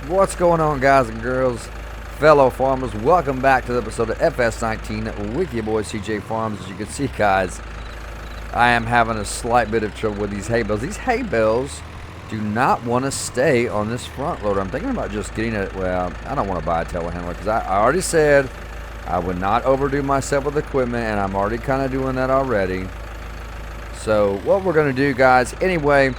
What's going on, guys and girls, fellow farmers? Welcome back to the episode of FS19 with your boy CJ Farms. As you can see, guys, I am having a slight bit of trouble with these hay bales. These hay bales do not want to stay on this front loader. I'm thinking about just getting it. Well, I don't want to buy a telehandler because I already said I would not overdo myself with equipment, and I'm already kind of doing that already. So what we're going to do, guys, anyway,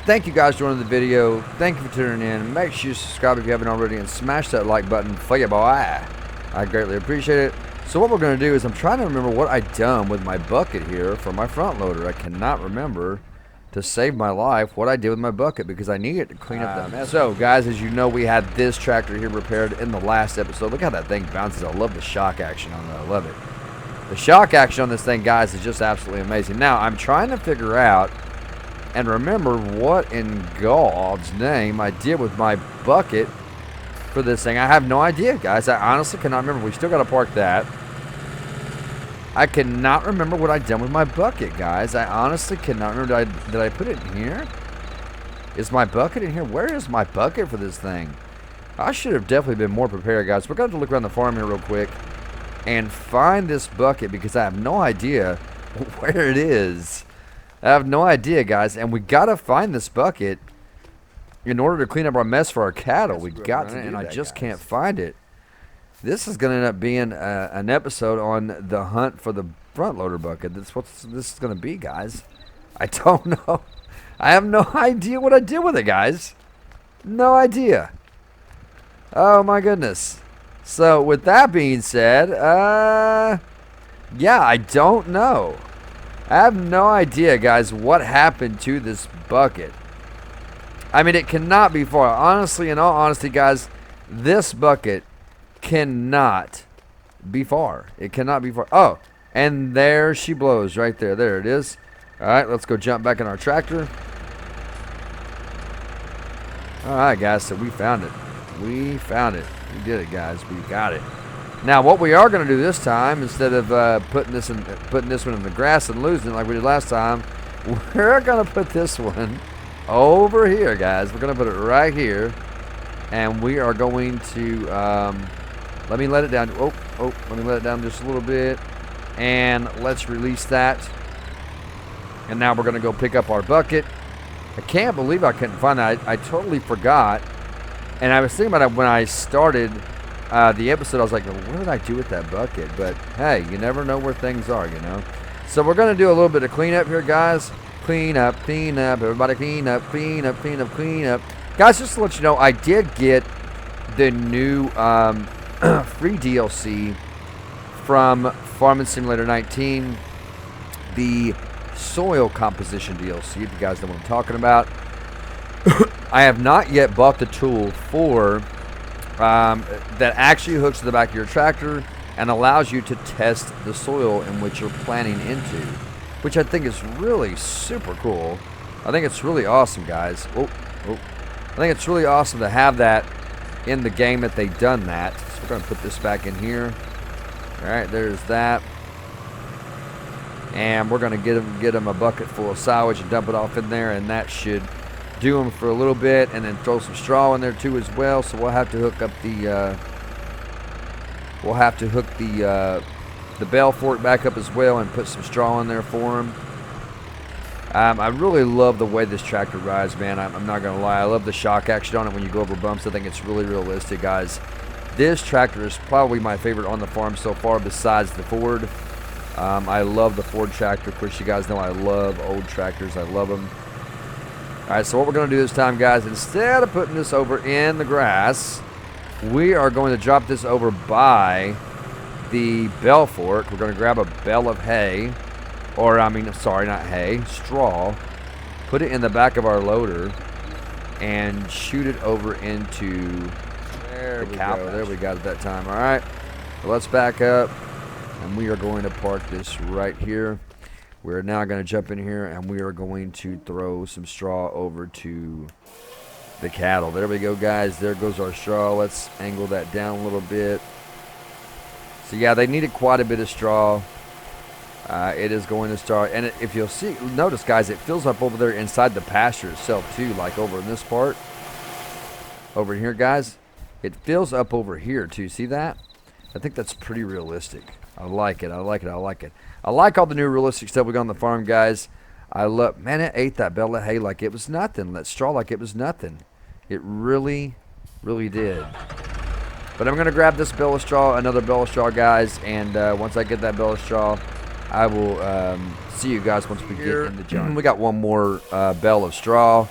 thank you guys for joining the video. Thank you for tuning in. Make sure you subscribe if you haven't already and smash that like button for you, boy. I greatly appreciate it. So what we're going to do is I'm trying to remember what I done with my bucket here for my front loader. I cannot remember, to save my life, what I did with my bucket because I need it to clean up that mess. So guys, as you know, we had this tractor here repaired in the last episode. Look how that thing bounces. I love the shock action on it. I love it. The shock action on this thing, guys, is just absolutely amazing. Now I'm trying to figure out and remember what in God's name I did with my bucket for this thing. I have no idea, guys. I honestly cannot remember. We still got to park that. I cannot remember what I done with my bucket, guys. I honestly cannot remember. Did I put it in here? Is my bucket in here? Where is my bucket for this thing? I should have definitely been more prepared, guys. We're going to look around the farm here real quick and find this bucket because I have no idea where it is. I have no idea, guys. And we got to find this bucket in order to clean up our mess for our cattle. We got to do that, and I just can't find it. This is going to end up being an episode on the hunt for the front loader bucket. That's what this is going to be, guys. I don't know. I have no idea what I did with it, guys. No idea. Oh, my goodness. So, with that being said, yeah, I don't know. I have no idea, guys, what happened to this bucket. I mean, it cannot be far. Honestly, in all honesty, guys, this bucket cannot be far. It cannot be far. Oh, and there she blows right there. There it is. All right, let's go jump back in our tractor. All right, guys, so we found it. We found it. We did it, guys. We got it. Now, what we are going to do this time, instead of putting this one in the grass and losing it like we did last time, we're going to put this one over here, guys. We're going to put it right here, and we are going to let me let it down. Let me let it down just a little bit, and let's release that. And now we're going to go pick up our bucket. I can't believe I couldn't find that. I totally forgot, and I was thinking about it when I started the episode. I was like, well, what did I do with that bucket? But hey, you never know where things are, you know. So we're going to do a little bit of cleanup here, guys. Clean up, everybody clean up, clean up, clean up, clean up. Guys, just to let you know, I did get the new free DLC from Farming Simulator 19, the soil composition DLC, if you guys know what I'm talking about. I have not yet bought the tool for that actually hooks to the back of your tractor and allows you to test the soil in which you're planting into, which I think is really super cool. I think it's really awesome, guys. I think it's really awesome to have that in the game that they've done that. So we're going to put this back in here. All right, there's that. And we're going to get them a bucket full of silage and dump it off in there, and that should do them for a little bit, and then throw some straw in there too as well. So we'll have to hook up the bell fork back up as well and put some straw in there for them. I really love the way this tractor rides, man. I'm not going to lie. I love the shock action on it when you go over bumps. I think it's really realistic, guys. This tractor is probably my favorite on the farm so far besides the Ford. I love the Ford tractor. Of course, you guys know I love old tractors. I love them. All right, so what we're going to do this time, guys, instead of putting this over in the grass, we are going to drop this over by the bell fork. We're going to grab a bale of hay. Or, I mean, sorry, not hay, straw. Put it in the back of our loader and shoot it over into the cow. There we got it that time. All right, so let's back up, and we are going to park this right here. We're now going to jump in here, and we are going to throw some straw over to the cattle. There we go, guys. There goes our straw. Let's angle that down a little bit. So, yeah, they needed quite a bit of straw. It is going to start, and if you'll see, notice, guys, it fills up over there inside the pasture itself too, like over in this part. over here, guys, it fills up over here too. See that? I think that's pretty realistic. I like it. I like it. I like it. I like all the new realistic stuff we got on the farm, guys. I love, man, it ate that bale of hay like it was nothing. That straw like it was nothing. It really, really did. But I'm going to grab this bale of straw, another bale of straw, guys. And once I get that bale of straw, I will see you guys once we get in the jungle. We got one more bale of straw,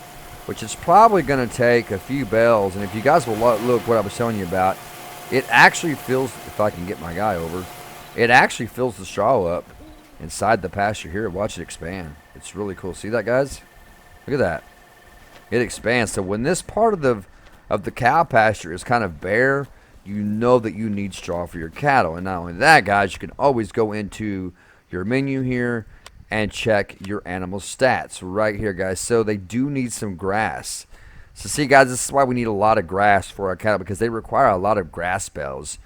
which is probably going to take a few bales. And if you guys will look what I was telling you about, it actually fills, if I can get my guy over, it actually fills the straw up inside the pasture here. Watch it expand. It's really cool. See that, guys? Look at that. It expands. So when this part of the cow pasture is kind of bare, you know that you need straw for your cattle. And not only that, guys, you can always go into your menu here and check your animal stats right here, guys. So they do need some grass. So see, guys, this is why we need a lot of grass for our cattle, because they require a lot of grass spells.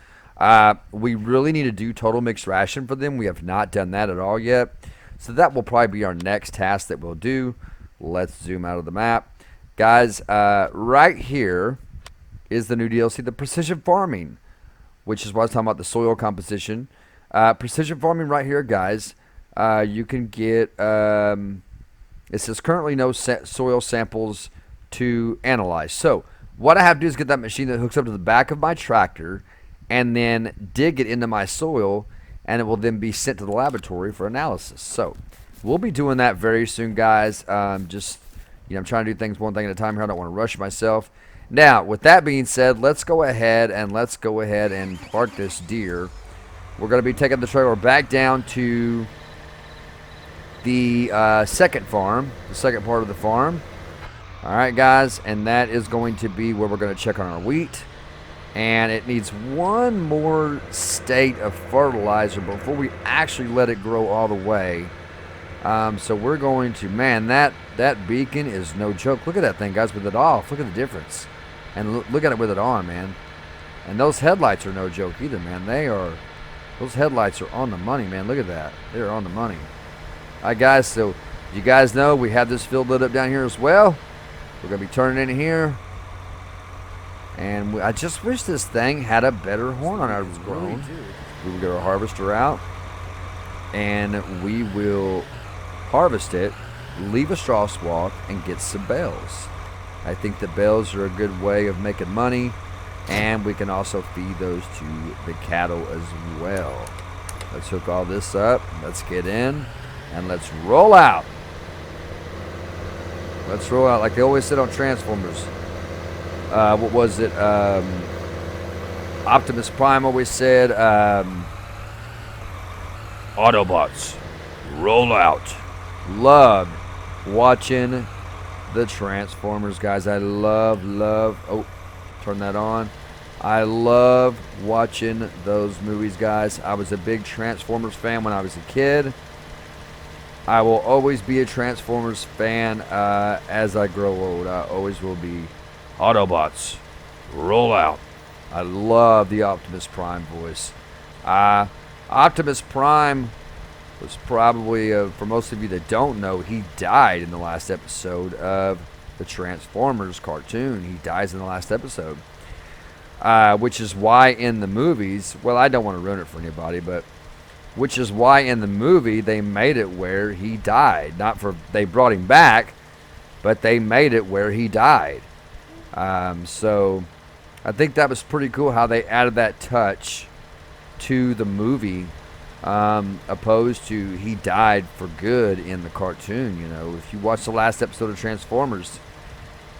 We really need to do total mixed ration for them. We have not done that at all yet. So that will probably be our next task that we'll do. Let's zoom out of the map. Guys, right here is the new DLC, the precision farming, which is what I was talking about, the soil composition. Precision farming right here, guys. You can get, it says currently no soil samples to analyze. So what I have to do is get that machine that hooks up to the back of my tractor and then dig it into my soil, and it will then be sent to the laboratory for analysis. So we'll be doing that very soon, guys. Just, you know, I'm trying to do things one thing at a time here. I don't want to rush myself. Now, with that being said, let's go ahead and park this deer. We're going to be taking the trailer back down to the second farm, the second part of the farm. All right, guys, and that is going to be where we're going to check on our wheat. And it needs one more state of fertilizer before we actually let it grow all the way. So we're going to, man, that beacon is no joke. Look at that thing, guys, with it off. Look at the difference. And look at it with it on, man. And those headlights are no joke either, man. Those headlights are on the money, man. Look at that. They're on the money. All right, guys, so you guys know we have this field lit up down here as well. We're going to be turning in here. And I just wish this thing had a better horn on it. It was grown. We will get our harvester out, and we will harvest it, leave a straw swath, and get some bales. I think the bales are a good way of making money, and we can also feed those to the cattle as well. Let's hook all this up. Let's get in, and let's roll out. Let's roll out like they always said on Transformers. What was it? Optimus Prime always said, Autobots, roll out. Loved watching the Transformers, guys. I love, oh, turn that on. I love watching those movies, guys. I was a big Transformers fan when I was a kid. I will always be a Transformers fan as I grow old. I always will be. Autobots, roll out. I love the Optimus Prime voice. Optimus Prime was probably, for most of you that don't know, he died in the last episode of the Transformers cartoon. He dies in the last episode. Which is why in the movies, well, I don't want to ruin it for anybody, but which is why in the movie they made it where he died. Not for, they brought him back, but they made it where he died. So I think that was pretty cool how they added that touch to the movie, opposed to he died for good in the cartoon. You know, if you watch the last episode of Transformers,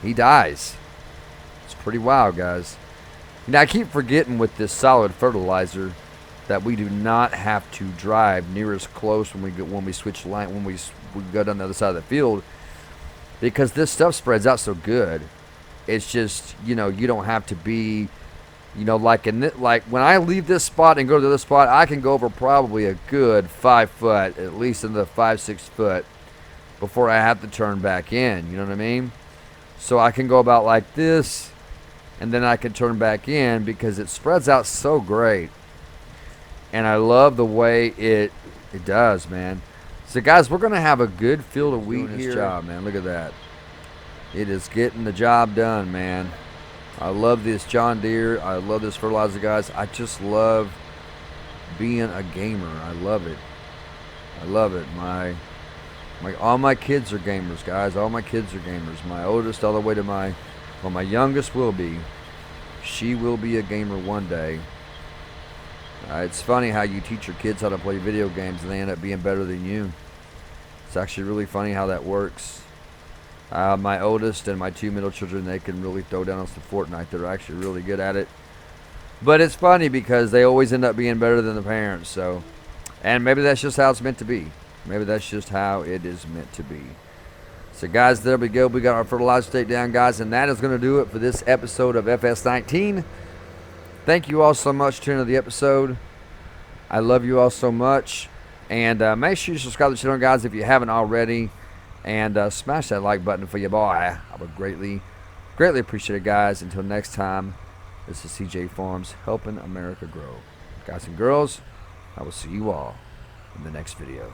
he dies. It's pretty wild, guys. Now I keep forgetting with this solid fertilizer that we do not have to drive near as close when we switch line, when we go down the other side of the field, because this stuff spreads out so good. It's just, you know, you don't have to be, you know, like when I leave this spot and go to the other spot, I can go over probably a good 5 foot, at least in the 5-6 foot, before I have to turn back in. You know what I mean? So I can go about like this, and then I can turn back in because it spreads out so great. And I love the way it does, man. So guys, we're gonna have a good field of wheat here. Job, man. Look at that. It is getting the job done, man. I love this John Deere. I love this fertilizer, guys. I just love being a gamer. I love it. I love it. All my kids are gamers, guys. All my kids are gamers. My oldest all the way to my youngest will be. She will be a gamer one day. It's funny how you teach your kids how to play video games and they end up being better than you. It's actually really funny how that works. My oldest and my 2 middle children, they can really throw down on some Fortnite. They're actually really good at it. But it's funny because they always end up being better than the parents. So, and maybe that's just how it's meant to be. Maybe that's just how it is meant to be. So, guys, there we go. We got our fertilizer state down, guys. And that is going to do it for this episode of FS19. Thank you all so much for tuning into the episode. I love you all so much. And make sure you subscribe to the channel, guys, if you haven't already. And smash that like button for your boy. I would greatly appreciate it, guys. Until next time, this is CJ Farms helping America grow. Guys and girls, I will see you all in the next video.